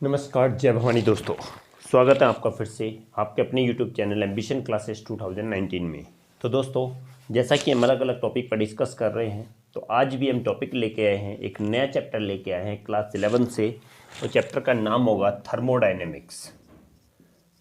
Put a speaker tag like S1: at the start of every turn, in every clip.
S1: नमस्कार, जय भवानी दोस्तों। स्वागत है आपका फिर से आपके अपने YouTube चैनल एम्बिशन क्लासेस 2019 में। तो दोस्तों, जैसा कि हम अलग अलग टॉपिक पर डिस्कस कर रहे हैं, तो आज भी हम टॉपिक लेके आए हैं, एक नया चैप्टर लेके आए हैं क्लास 11 से। और चैप्टर का नाम होगा थर्मोडायनेमिक्स।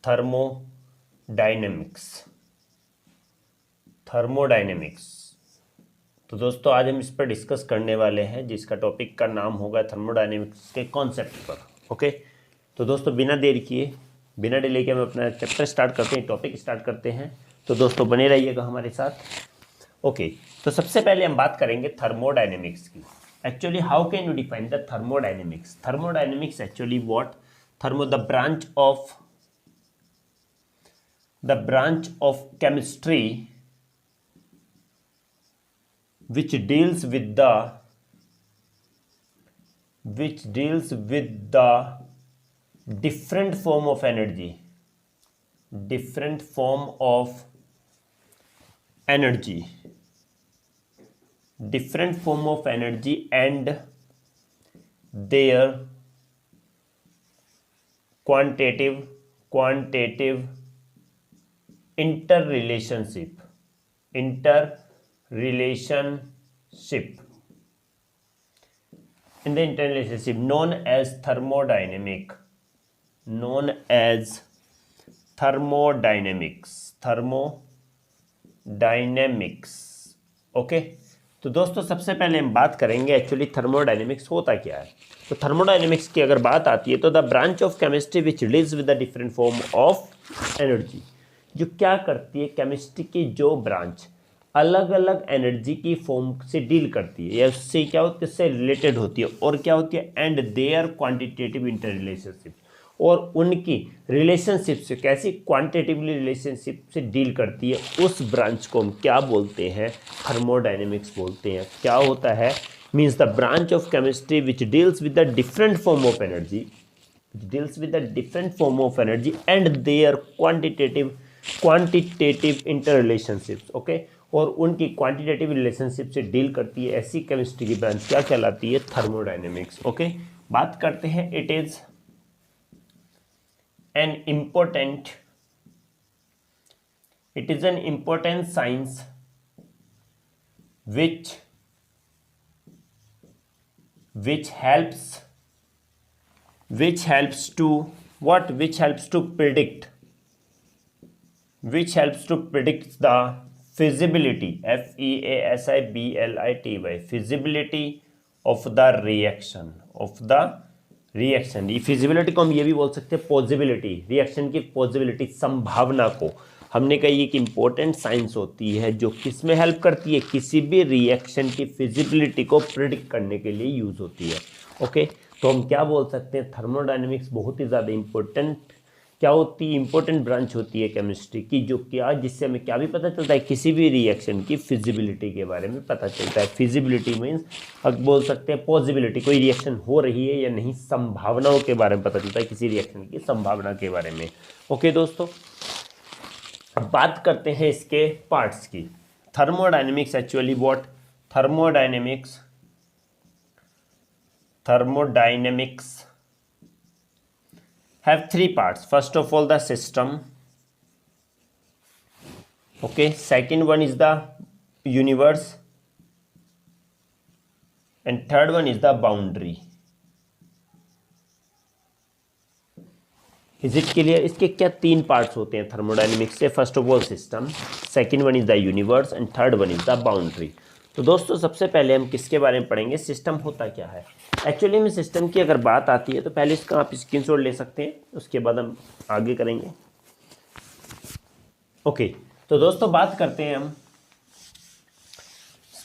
S1: थर्मोडायनेमिक्स थर्मोडायनेमिक्स तो दोस्तों, आज हम इस पर डिस्कस करने वाले हैं, जिसका टॉपिक का नाम होगा थर्मोडायनेमिक्स के कॉन्सेप्ट पर। ओके, तो दोस्तों बिना देर किए, बिना डिले के हम अपना चैप्टर स्टार्ट करते हैं, टॉपिक स्टार्ट करते हैं। तो दोस्तों बने रहिएगा हमारे साथ। ओके, तो सबसे पहले हम बात करेंगे थर्मोडायनेमिक्स की। Actually how can you define the thermodynamics? Thermodynamics actually what? The branch of chemistry which deals with the different form of energy and their quantitative interrelationship in the interrelationship known as thermodynamics। Okay, तो दोस्तों सबसे पहले हम बात करेंगे actually thermodynamics होता क्या है। तो थर्मोडायनेमिक्स की अगर बात आती है तो the branch of chemistry which deals with the different form of energy. जो क्या करती है, केमिस्ट्री की जो ब्रांच अलग अलग एनर्जी की फॉर्म से डील करती है या उससे क्या होती है, उससे रिलेटेड होती है, और क्या होती है, and there quantitative inter relationship, और उनकी रिलेशनशिप से, कैसी क्वांटिटेटिवली रिलेशनशिप से डील करती है, उस ब्रांच को हम क्या बोलते हैं, थर्मोडायनेमिक्स बोलते हैं। क्या होता है, means the branch of chemistry which deals with the different form of energy and their quantitative interrelationships। Okay, और उनकी क्वांटिटेटिव रिलेशनशिप से डील करती है, ऐसी केमिस्ट्री की ब्रांच क्या कहलाती है, थर्मोडायनेमिक्स। ओके, बात करते हैं, it is an important science which helps to predict the feasibility, feasibility of the reaction ये फिजिबिलिटी को हम ये भी बोल सकते हैं पॉसिबिलिटी, रिएक्शन की पॉसिबिलिटी, संभावना को हमने कही एक इंपॉर्टेंट साइंस होती है जो किस में हेल्प करती है, किसी भी रिएक्शन की फिजिबिलिटी को प्रिडिक्ट करने के लिए यूज होती है। ओके, तो हम क्या बोल सकते हैं, थर्मोडायनेमिक्स बहुत ही ज़्यादा इंपॉर्टेंट क्या होती है, इंपॉर्टेंट ब्रांच होती है केमिस्ट्री की, जो क्या, जिससे हमें क्या भी पता चलता है, किसी भी रिएक्शन की फिजिबिलिटी के बारे में पता चलता है। फिजिबिलिटी मीन्स अब बोल सकते हैं पॉसिबिलिटी, कोई रिएक्शन हो रही है या नहीं, संभावनाओं के बारे में पता चलता है, किसी रिएक्शन की संभावना के बारे में। ओके दोस्तों, अब बात करते हैं इसके पार्ट्स की। Thermodynamics actually what? Thermodynamics have three parts. First of all, the system. Okay, second one is the universe, and third one is the boundary. Is it clear? इसके क्या तीन पार्ट्स होते हैं थर्मोडायनेमिक्स से? First of all system, second one is the universe, and third one is the boundary. तो दोस्तों सबसे पहले हम किसके बारे में पढ़ेंगे, सिस्टम होता क्या है। एक्चुअली में सिस्टम की अगर बात आती है तो पहले इसका आप स्क्रीनशॉट ले सकते हैं, उसके बाद हम आगे करेंगे। ओके, तो दोस्तों बात करते हैं हम,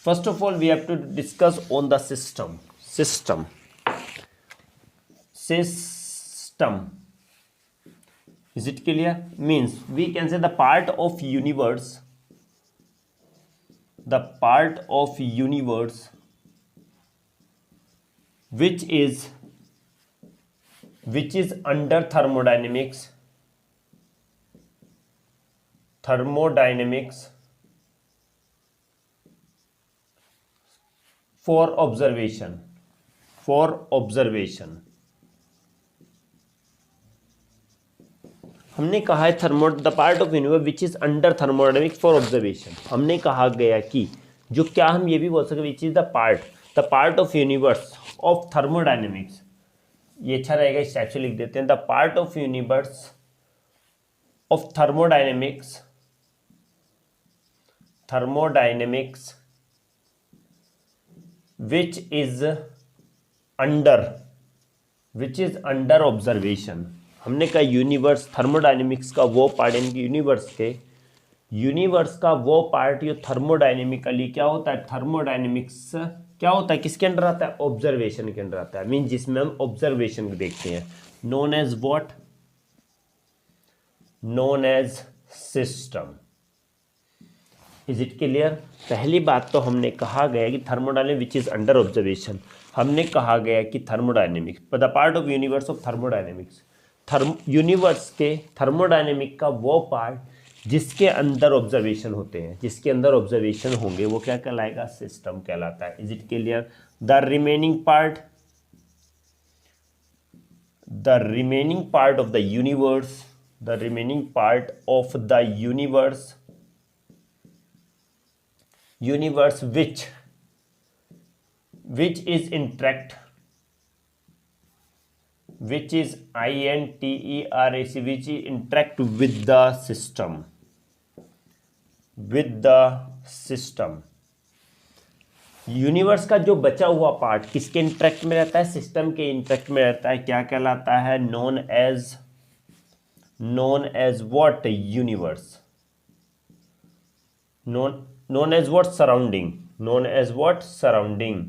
S1: first of all we have to discuss on the system. Is it clear? Means we can say the part of universe which is under thermodynamics for observation हमने कहा है the part of universe which is under thermodynamics for observation. हमने कहा गया कि जो क्या हम ये भी बोल सकते which is the part of universe of thermodynamics, ये अच्छा रहेगा, इस टाइप से लिख देते हैं, the part of universe of thermodynamics which is under observation. हमने कहा यूनिवर्स थर्मोडायनेमिक्स का वो पार्ट, यानी यूनिवर्स का वो पार्ट जो थर्मोडायनेमिकली क्या होता है, थर्मोडायनेमिक्स क्या होता है, किसके अंडर आता है, ऑब्जर्वेशन के अंडर आता है, मीन जिसमें हम ऑब्जर्वेशन देखते हैं, known as what, known as system. Is it clear? पहली बात तो हमने कहा गया कि thermodynamics which is under observation, हमने कहा गया कि thermodynamics the part of universe of thermodynamics, universe के थर्मोडायनेमिक का वो पार्ट जिसके अंदर ऑब्जर्वेशन होते हैं, जिसके अंदर ऑब्जर्वेशन होंगे वो क्या कहलाएगा, सिस्टम कहलाता है। Is it clear? The remaining part of the universe, the remaining part of the universe which is interact, which is INTERAC, which is interact with the system, universe का जो बचा हुआ पार्ट किसके इंटरेक्ट में रहता है, सिस्टम के interact में रहता है, क्या कहलाता है, known as what, universe, known as what, surrounding,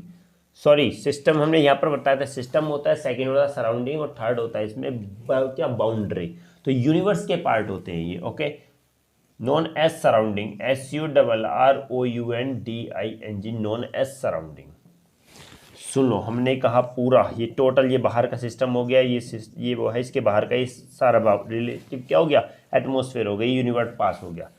S1: sorry system हमने यहाँ पर बताया था, सिस्टम होता है, सेकंड होता है सराउंडिंग और थर्ड होता है इसमें क्या, बाउंड्री। तो यूनिवर्स के पार्ट होते हैं ये, okay, known as surrounding, SURROUNDING, known as surrounding. सुन लो, हमने कहा पूरा ये टोटल, ये बाहर का सिस्टम हो गया, ये वो है, इसके बाहर का ये सारा रिलेटिव क्या हो गया, एटमॉस्फेयर हो गई, यूनिवर्स पास हो गया।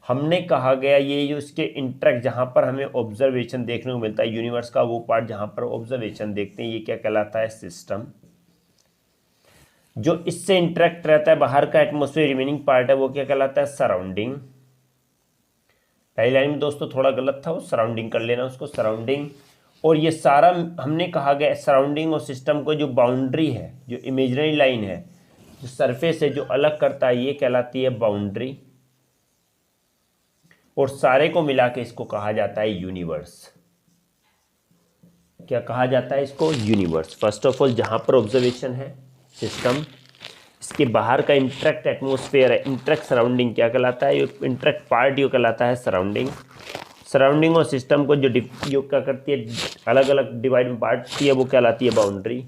S1: हमने कहा गया ये जो इसके इंटरेक्ट जहाँ पर हमें ऑब्जर्वेशन देखने को मिलता है, यूनिवर्स का वो पार्ट जहाँ पर ऑब्जर्वेशन देखते हैं, ये क्या कहलाता है, सिस्टम। जो इससे इंटरेक्ट रहता है बाहर का एटमॉस्फेयर, रिमेनिंग पार्ट है, वो क्या कहलाता है, सराउंडिंग। पहली लाइन में दोस्तों थोड़ा गलत था, वो सराउंडिंग कर लेना उसको, सराउंडिंग। और ये सारा हमने कहा गया सराउंडिंग और सिस्टम को जो बाउंड्री है, जो इमेजिनरी लाइन है, जो सरफेस है, जो अलग करता है, ये कहलाती है बाउंड्री। और सारे को मिला के इसको कहा जाता है यूनिवर्स। क्या कहा जाता है इसको, यूनिवर्स। फर्स्ट ऑफ ऑल जहां पर ऑब्जर्वेशन है, सिस्टम, इसके बाहर का इंटरेक्ट एटमॉस्फेयर है, इंटरेक्ट सराउंडिंग क्या कहलाता है, इंटरेक्ट पार्ट जो कहलाता है सराउंडिंग। सराउंडिंग और सिस्टम को जो क्या करती है, अलग अलग डिवाइड में बांटती है, वो कहलाती है बाउंड्री।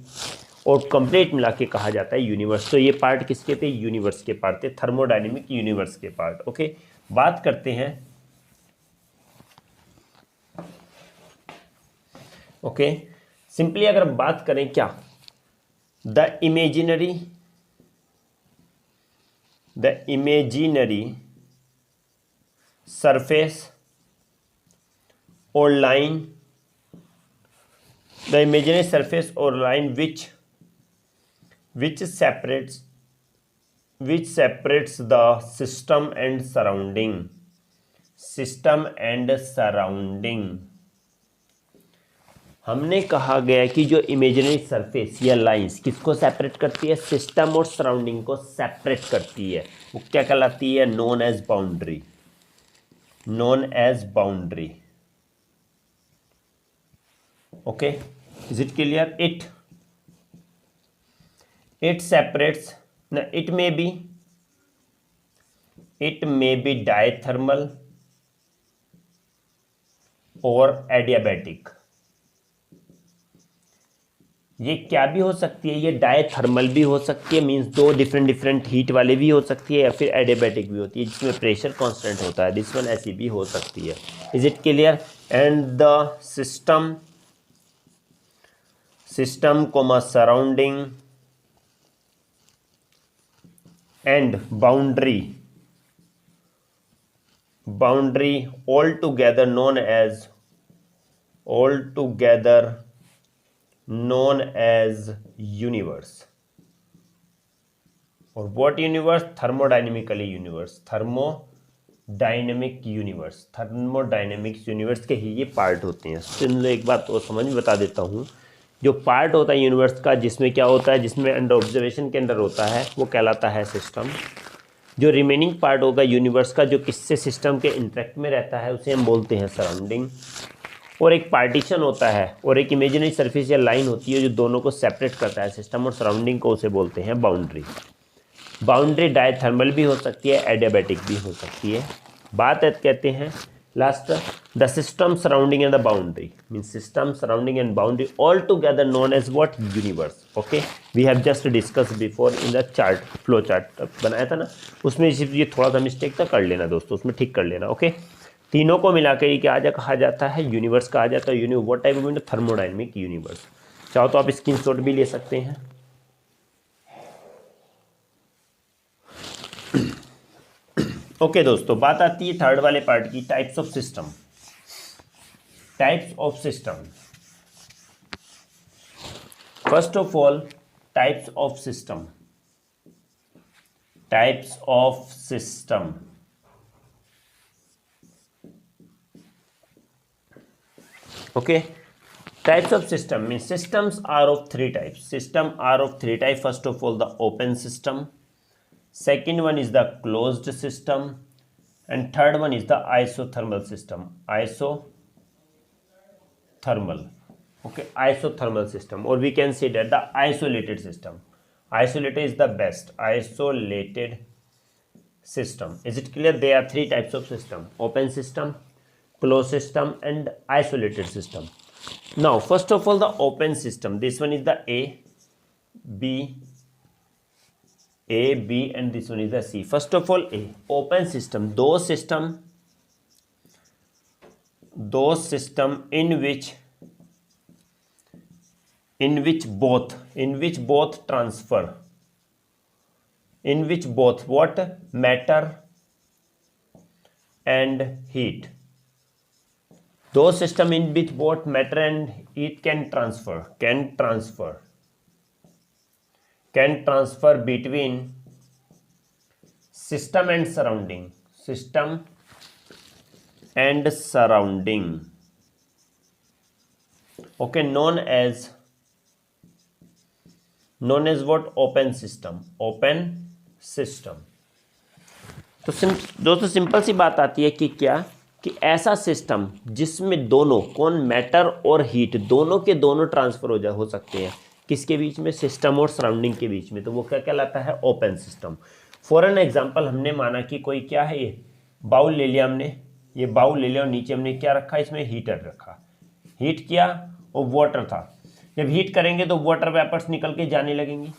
S1: और कंप्लीट मिला के कहा जाता है यूनिवर्स। तो ये पार्ट किसके थे, यूनिवर्स के पार्ट थे, थर्मोडायनेमिक यूनिवर्स के पार्ट। ओके, बात करते हैं, ओके, सिंपली अगर बात करें क्या, द इमेजिनरी सरफेस और लाइन, द इमेजिनरी सरफेस और line which separates the system and surrounding। हमने कहा गया कि जो इमेजिनरी सरफेस या लाइंस किसको सेपरेट करती है, सिस्टम और सराउंडिंग को सेपरेट करती है, वो क्या कहलाती है, known as boundary. Okay, is it clear? it separates, it may be diathermal और adiabatic। ये क्या भी हो सकती है, ये डायथर्मल भी हो सकती है, मींस दो डिफरेंट हीट वाले भी हो सकती है, या फिर एडियाबैटिक भी होती है जिसमें प्रेशर कांस्टेंट होता है, दिस वन ऐसी भी हो सकती है। Is it clear? And the system comma surrounding and boundary all together known as universe। और what universe, thermodynamically universe, thermodynamic universe, thermodynamics universe के ही ये पार्ट होते हैं। तो एक बात तो समझ में बता देता हूँ, जो पार्ट होता है यूनिवर्स का जिसमें क्या होता है, जिसमें अंडर ऑब्जर्वेशन के अंदर होता है वो कहलाता है सिस्टम। जो रिमेनिंग पार्ट होगा यूनिवर्स का जो किससे सिस्टम के इंटरेक्ट में रहता है उसे हम बोलते हैं सराउंडिंग। और एक पार्टीशन होता है और एक इमेजिनरी सरफेस या लाइन होती है जो दोनों को सेपरेट करता है, सिस्टम और सराउंडिंग को, उसे बोलते हैं बाउंड्री। बाउंड्री डायथर्मल भी हो सकती है, एडियाबैटिक भी हो सकती है। बात कहते हैं last, the system surrounding and the boundary means system surrounding and boundary all together known as what, universe. Okay, we have just discuss before in the chart, flow chart बनाया था ना, उसमें ये थोड़ा सा मिस्टेक था, कर लेना दोस्तों, उसमें ठीक कर लेना। ओके, तीनों को मिलाकर ये क्या कहा जाता है, यूनिवर्स कहा जाता है। What type of thermodynamic universe. चाहो तो आप स्क्रीनशॉट भी ले सकते हैं। ओके दोस्तों, बात आती है थर्ड वाले पार्ट की, types of system. Types of system, first of all types of system. Types of system, okay. Types of system means systems are of three types. System are of three types. First of all, the open system. Second one is the closed system, and third one is the isothermal system. Isothermal, okay, isothermal system, or we can say that the isolated system. Isolated is the best. Isolated system. Is it clear? There are three types of system: open system, closed system, and isolated system. Now, first of all, the open system. This one is the A, B, and this one is the C. First of all, A, open system. Those system in which both transfer, in which both what, matter and heat. Those system in which both matter and heat can transfer between system and surrounding, okay, known as what, open system। तो दोस्तों simple सी बात आती है कि क्या, कि ऐसा system जिसमें दोनों कौन, मैटर और हीट दोनों के दोनों ट्रांसफर हो सकते हैं, किसके बीच में, सिस्टम और सराउंडिंग के बीच में, तो वो क्या कहलाता है, open system. For an example, हमने माना कि कोई क्या है, ये बाउल ले लिया हमने, ये बाउल ले लिया और नीचे हमने क्या रखा, इसमें हीटर रखा, हीट किया और वाटर था। जब हीट करेंगे तो वाटर वेपर्स निकल के जाने लगेंगी,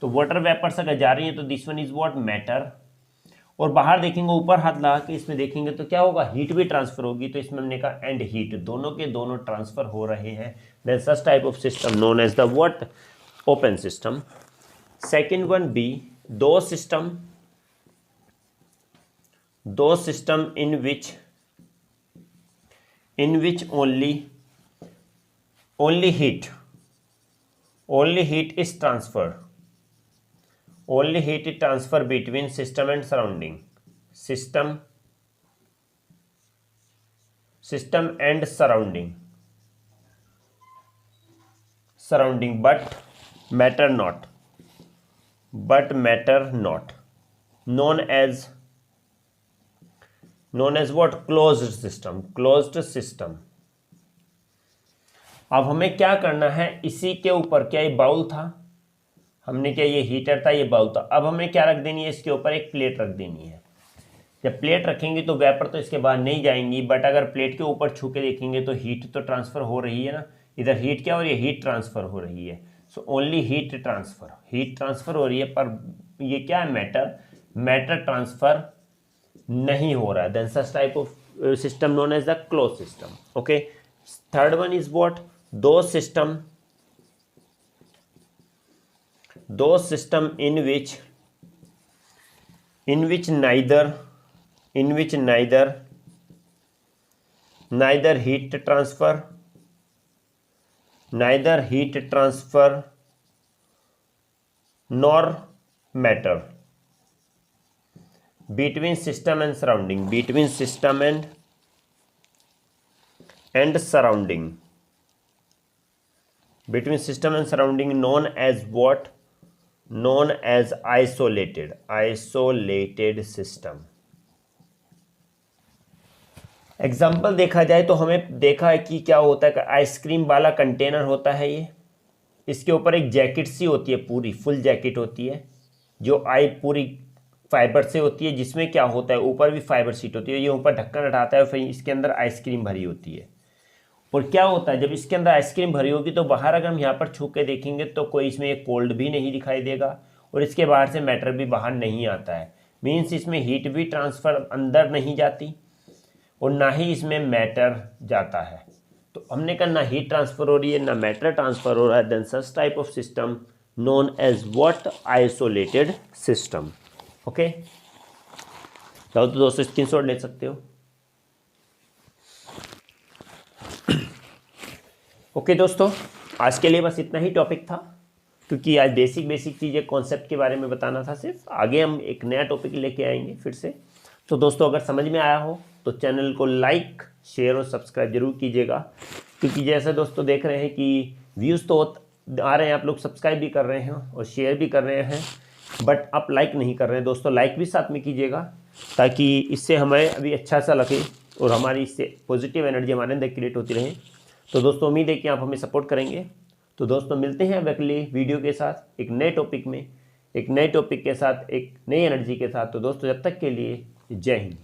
S1: तो वाटर वेपर्स अगर जा रही हैं तो this one is what, matter. और बाहर देखेंगे, ऊपर हाथ लगा के इसमें देखेंगे तो क्या होगा, हीट भी ट्रांसफर होगी, तो इसमें हमने कहा एंड हीट, दोनों के दोनों ट्रांसफर हो रहे हैं, then such type of system known as the what, open system. Second one B, दो system in which only heat is transferred, only heat is transfer between system and surrounding, system and surrounding, but matter not, known as what, closed system। अब हमें क्या करना है, इसी के ऊपर, क्या ये बाउल था, हमने क्या, ये हीटर था, ये बाउल था, अब हमें क्या रख देनी है, इसके ऊपर एक प्लेट रख देनी है। जब प्लेट रखेंगे तो वेपर तो इसके बाहर नहीं जाएंगी, बट अगर प्लेट के ऊपर छू के देखेंगे तो हीट तो ट्रांसफर हो रही है ना, इधर हीट क्या हो रही है, हीट ट्रांसफर हो रही है। सो ओनली हीट ट्रांसफर हो रही है, पर ये क्या है, मैटर ट्रांसफर नहीं हो रहा है, then such type of system known as the close system. Okay, third one is what, दो system in which neither heat transfer nor matter between system and surrounding, between system and surrounding, between system and surrounding, known as what? Known as isolated system. Example देखा जाए तो हमें देखा है कि क्या होता है कि आइसक्रीम वाला कंटेनर होता है ये, इसके ऊपर एक जैकेट सी होती है, पूरी फुल जैकेट होती है जो पूरी फाइबर से होती है, जिसमें क्या होता है ऊपर भी फाइबर शीट होती है, ये ऊपर ढक्कन हटाता है, फिर इसके अंदर आइसक्रीम भरी होती है। और क्या होता है जब इसके अंदर आइसक्रीम भरी होगी तो बाहर अगर हम यहाँ पर छू के देखेंगे तो कोई इसमें एक कोल्ड भी नहीं दिखाई देगा और इसके बाहर से मैटर भी बाहर नहीं आता है। मीन्स इसमें हीट भी ट्रांसफ़र अंदर नहीं जाती और ना ही इसमें मैटर जाता है। तो हमने कहा ना हीट ट्रांसफ़र हो रही है ना मैटर ट्रांसफ़र हो रहा है, then such type of system known as what? Isolated system. Okay, चाहो तो दोस्तों स्क्रीनशॉट ले सकते हो। ओके दोस्तों, आज के लिए बस इतना ही टॉपिक था, क्योंकि आज बेसिक चीज़ें कॉन्सेप्ट के बारे में बताना था सिर्फ। आगे हम एक नया टॉपिक लेके आएंगे फिर से। तो दोस्तों अगर समझ में आया हो तो चैनल को लाइक, शेयर और सब्सक्राइब जरूर कीजिएगा, क्योंकि जैसे दोस्तों देख रहे हैं कि व्यूज़ तो आ रहे हैं, आप लोग सब्सक्राइब भी कर रहे हैं और शेयर भी कर रहे हैं, बट आप लाइक नहीं कर रहे हैं। दोस्तों लाइक भी साथ में कीजिएगा ताकि इससे हमें अभी अच्छा सा लगे और हमारी इससे पॉजिटिव एनर्जी हमारे अंदर क्रिएट होती रहे। तो दोस्तों उम्मीद है कि आप हमें सपोर्ट करेंगे। तो दोस्तों मिलते हैं अगले वीडियो के साथ एक नए टॉपिक में, एक नए टॉपिक के साथ, एक नई एनर्जी के साथ। तो दोस्तों जब तक के लिए जय हिंद।